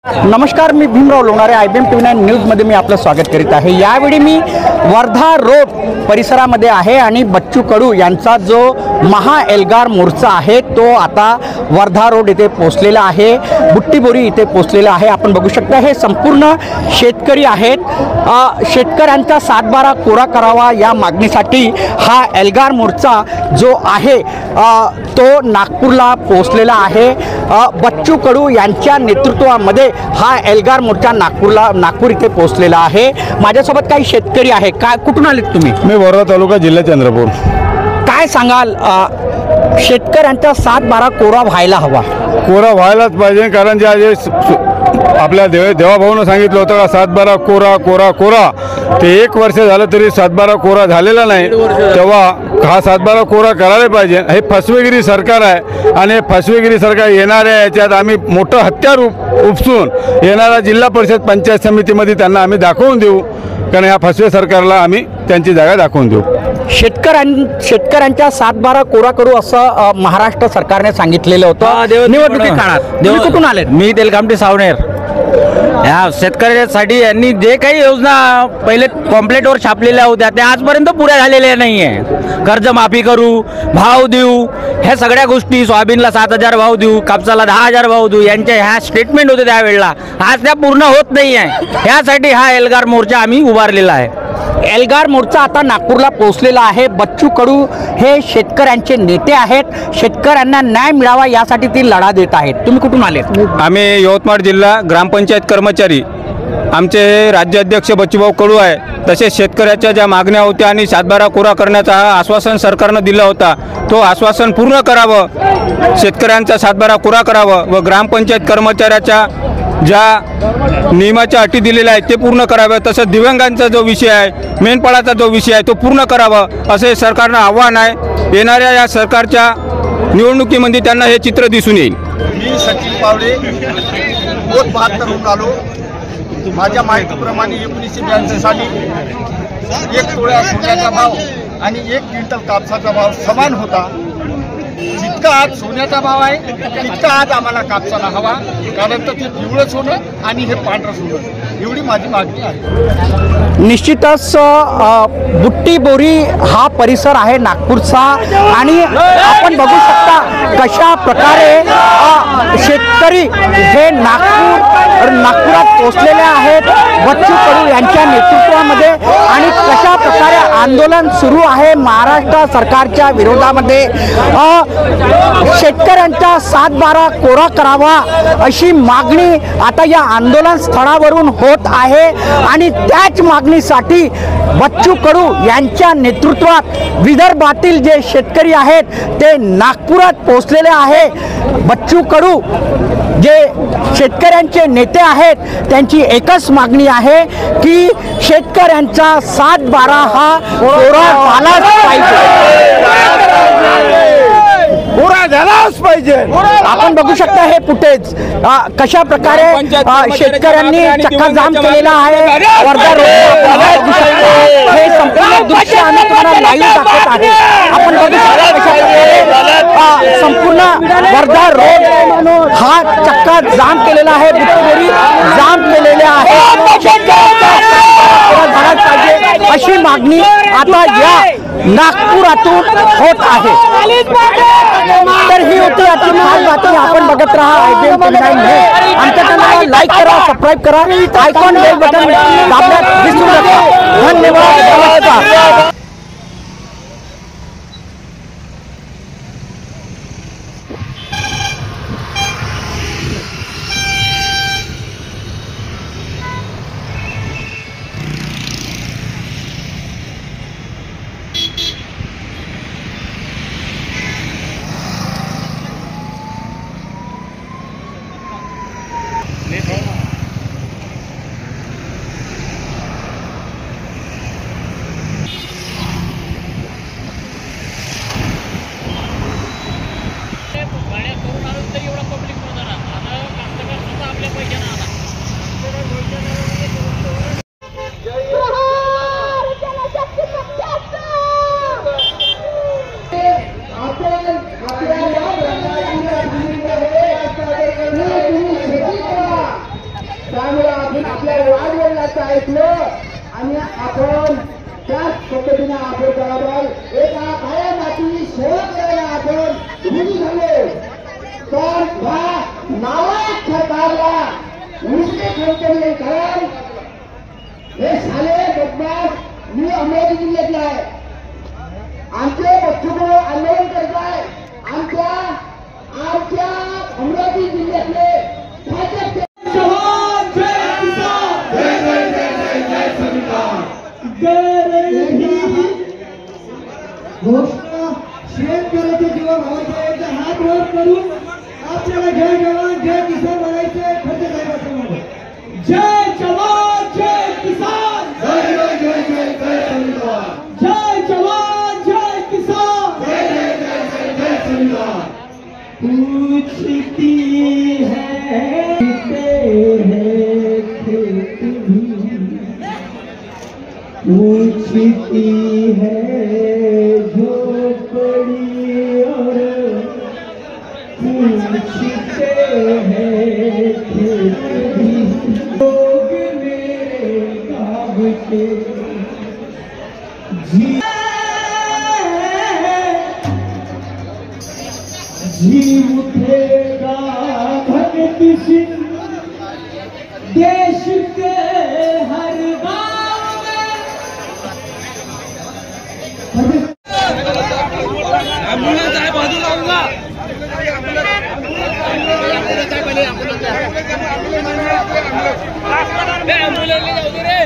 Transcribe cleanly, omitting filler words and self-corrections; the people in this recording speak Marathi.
नमस्कार, मी भीमराव लोणारे IBM TV9 न्यूजमध्ये मी आपलं स्वागत करीत आहे। यावेळी मी वर्धा रोड परिसरामध्ये आहे आणि बच्चू कडू यांचा जो महा एल्गार मोर्चा आहे तो आता वर्धा रोड इथे पोहोचलेला आहे, बुट्टीबोरी इथे पोहोचलेला आहे। आपण बघू शकता हे संपूर्ण शेतकरी आहेत। शेतकऱ्यांचा 7/12 कोरा करावा या मागणीसाठी हा एल्गार मोर्चा जो आहे तो नागपूरला पोहोचलेला आहे। बच्चू कडू यांच्या नेतृत्वामध्ये हा एल्गार मोर्चा नागपूर इथे पोहोचलेला आहे। माझ्यासोबत काही शेतकरी आहे। काय कुठून आलेत तुम्ही? मी वर्धा तालुका जिल्हा चंद्रपूर। काय सांगाल, शेतकऱ्यांचा 7/12 कोरा व्हायला हवा? कोरा व्हायलाच पाहिजे, कारण जे आपल्या देवाभाऊनं सांगितलं होतं का 7/12 कोरा कोरा कोरा, ते 1 वर्ष झालं तरी 7/12 कोरा झालेला नाही। तेव्हा हा 7/12 कोरा करायला पाहिजे। हे फसवेगिरी सरकार आहे आणि फसवेगिरी सरकार येणाऱ्या याच्यात आम्ही मोठं हत्यार उपसून येणाऱ्या जिल्हा परिषद पंचायत समितीमध्ये त्यांना आम्ही दाखवून देऊ, कारण या फसवे सरकारला आम्ही त्यांची जागा दाखवून देऊ। शेतकऱ्यांच्या 7/12 कोरा करू असं महाराष्ट्र सरकारने सांगितलेलं होतं निवडणुकी काळात। कुठून आले? मी तेलकामटी सावनेर। या शेतकऱ्यांसाठी यांनी जे काही योजना पहिले पॉम्पलेटवर छापलेल्या होत्या त्या आजपर्यंत पुऱ्या झालेल्या नाही आहे। कर्जमाफी करू, भाव देऊ, ह्या सगळ्या गोष्टी, सोयाबीनला 7,000 भाव देऊ, कापसाला 10,000 भाव देऊ, यांच्या ह्या स्टेटमेंट होते त्यावेळेला, आज त्या पूर्ण होत नाही आहे। यासाठी हा एल्गार मोर्चा आम्ही उभारलेला आहे। एल्गार मोर्चा आता नागपूरला पोहोचलेला आहे। बच्चू कडू हे शेतकऱ्यांचे नेते आहेत, शेतकऱ्यांना न्याय मिळावा यासाठी ते लढा देत आहेत। तुम्ही कुठून आलेत? आम्ही यवतमाळ जिल्हा ग्रामपंचायत कर्मचारी, आमचे राज्याध्यक्ष बच्चूभाऊ कडू आहे। तसेच शेतकऱ्याच्या ज्या मागण्या होत्या आणि 7/12 कोरा करण्याचा आश्वासन सरकारनं दिलं होता, तो आश्वासन पूर्ण करावं, शेतकऱ्यांचा 7/12 कोरा करावं व ग्रामपंचायत कर्मचाऱ्याच्या ज्या नियमाच्या अटी दिलेल्या आहेत ते पूर्ण कराव्या। तसंच दिव्यांगांचा जो विषय आहे, मेंढपाळाचा जो विषय आहे तो पूर्ण करावा, असे सरकारनं आव्हान आहे। येणाऱ्या या सरकारच्या निवडणुकीमध्ये त्यांना हे चित्र दिसून येईल। मी सचिन पावडे, 72 आलो। माझ्या माहितीप्रमाणे 1982 साली 1 तोळा सोन्याचा भाव आणि 1 क्विंटल कापसाचा भाव समान होता। जितका आज सोन्याचा भाव आहे तितका आज आम्हाला कापसाला हवा, कारण तर ते पिवळं सोनं आणि हे पांढरं सोनं, एवढी माझी मागणी आहे। निश्चितच बुट्टीबोरी हा परिसर आहे नागपूरचा आणि आपण बघू शकता कशा प्रकारे शेतकरी हे नागपुरात पोहोचलेले आहेत बच्चू कडू यांच्या नेतृत्वामध्ये, आणि कशा प्रकारे आंदोलन सुरू आहे महाराष्ट्र सरकारच्या विरोधामध्ये। शेतकऱ्यांचा 7/12 कोरा करावा अशी मागणी आता या आंदोलन स्थळावरून होत आहे आणि त्याच मागणीसाठी बच्चू कडू यांच्या नेतृत्वात विदर्भातील जे शेतकरी आहेत ते नागपुरात पोहोचलेले आहे। बच्चू कडू जे शेतकऱ्यांचे नेते आहेत त्यांची एकच मागणी आहे की शेतकऱ्यांचा 7/12 हा कोरा झालाच पाहिजे। आपण बघू शकता हे फुटेज कशा प्रकारे शेतकऱ्यांनी चक्का जाम केलेला आहे वर्धा रोड। हे संपूर्ण दृश्य आम्ही तुम्हाला लाईव्ह दाखवत आहे। आपण बघू शकता कशा प्रकारे संपूर्ण वर्धा रोड हा चक्का जाम केलेला आहे, बुट्टीबोरी जाम केलेले आहे। अशी मागणी आता या नागपुरातून होत आहे। तर ही होती आजची खास बातमी। आपण बघत राहा IBM TV9 न्यूज। आमच्या चॅनलला लाईक करा, सबस्क्राईब करा, आयकॉन बेल बटन दाबण्यात विसरू नका। धन्यवाद, नमस्कार। त्यामुळे आपण आपल्या वाढवडिलांचं ऐकलं आणि आपण त्याच पद्धतीने आपण बरोबर एका काळ्या माती सेवा करायला आपण रुजू झालो. पण ह्या नावात सरकारला उलटे ठरते नाही, कारण हे साले बदमाश मी अमरावती जिल्ह्यातला आहे. आमचे बच्चूकडे आंदोलन करत आहे. आमच्या अमरावती जिल्ह्यातले भाजप घोषणा शेतकऱ्याच्या जीवाभावाचा हात वर करून आपल्याला जय जवान जय किसान म्हणायचे. खर्च साहेबांच्या जय जवान जय किसान, जय जय जय जय जय संविधान, जय जवान जय किसान, जय जय जय जय जय संविधान. पूछती है पूछती है झोपड़ी और पूछते हैं लोग मेरे गाँव के जी उठेगा भगत सिंह देश के हर गाँव में. एम्बुलेंस आहे बाजूला लावूंगा. एम्बुलेंस ले जाऊ दे रे.